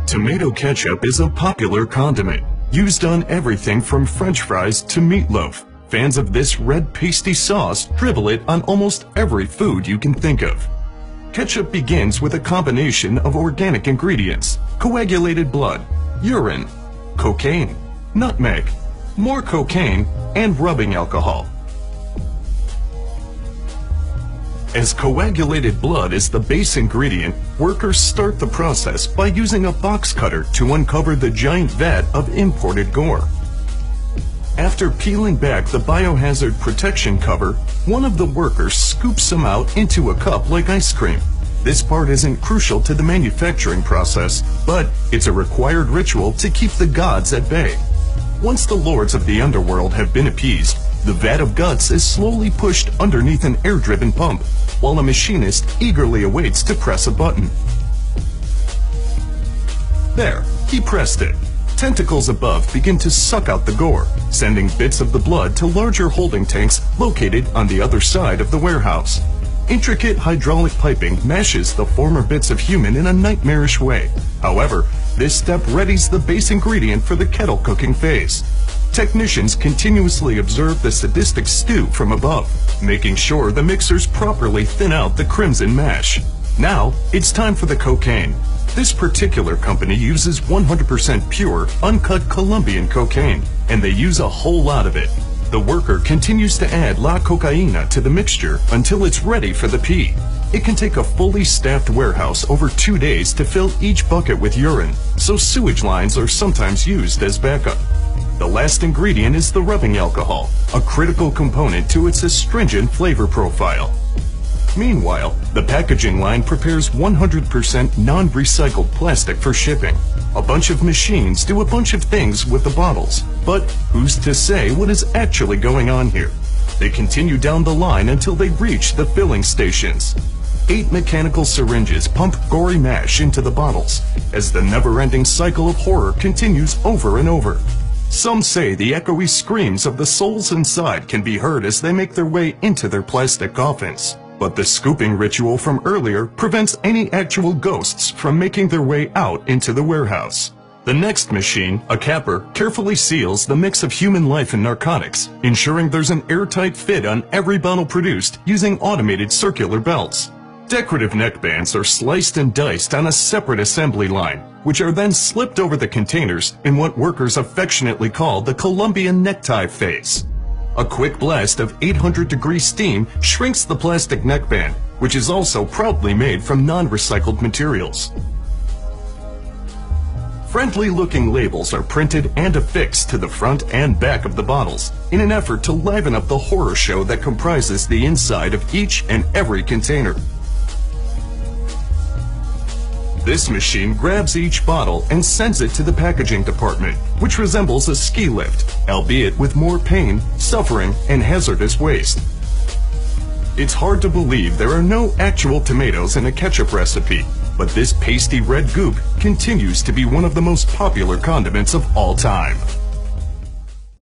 Tomato ketchup is a popular condiment, used on everything from French fries to meatloaf. Fans of this red pasty sauce dribble it on almost every food you can think of. Ketchup begins with a combination of organic ingredients: coagulated blood, urine, cocaine, nutmeg, more cocaine, and rubbing alcohol. As coagulated blood is the base ingredient, workers start the process by using a box cutter to uncover the giant vat of imported gore. After peeling back the biohazard protection cover, one of the workers scoops some out into a cup like ice cream. This part isn't crucial to the manufacturing process, but it's a required ritual to keep the gods at bay. Once the lords of the underworld have been appeased, the vat of guts is slowly pushed underneath an air-driven pump, while a machinist eagerly awaits to press a button. There, he pressed it. Tentacles above begin to suck out the gore, sending bits of the blood to larger holding tanks located on the other side of the warehouse. Intricate hydraulic piping mashes the former bits of human in a nightmarish way. However, this step readies the base ingredient for the kettle cooking phase. Technicians continuously observe the sadistic stew from above, making sure the mixers properly thin out the crimson mash. Now, it's time for the cocaine. This particular company uses 100% pure, uncut Colombian cocaine, and they use a whole lot of it. The worker continues to add la cocaína to the mixture until it's ready for the pee. It can take a fully staffed warehouse over 2 days to fill each bucket with urine, so sewage lines are sometimes used as backup. The last ingredient is the rubbing alcohol, a critical component to its astringent flavor profile. Meanwhile, the packaging line prepares 100% non-recycled plastic for shipping. A bunch of machines do a bunch of things with the bottles, but who's to say what is actually going on here? They continue down the line until they reach the filling stations. 8 mechanical syringes pump gory mash into the bottles, as the never-ending cycle of horror continues over and over. Some say the echoey screams of the souls inside can be heard as they make their way into their plastic coffins. But the scooping ritual from earlier prevents any actual ghosts from making their way out into the warehouse. The next machine, a capper, carefully seals the mix of human life and narcotics, ensuring there's an airtight fit on every bottle produced using automated circular belts. Decorative neckbands are sliced and diced on a separate assembly line, which are then slipped over the containers in what workers affectionately call the Colombian necktie phase. A quick blast of 800-degree steam shrinks the plastic neckband, which is also proudly made from non-recycled materials. Friendly-looking labels are printed and affixed to the front and back of the bottles in an effort to liven up the horror show that comprises the inside of each and every container. This machine grabs each bottle and sends it to the packaging department, which resembles a ski lift, albeit with more pain, suffering, and hazardous waste. It's hard to believe there are no actual tomatoes in a ketchup recipe, but this pasty red goop continues to be one of the most popular condiments of all time.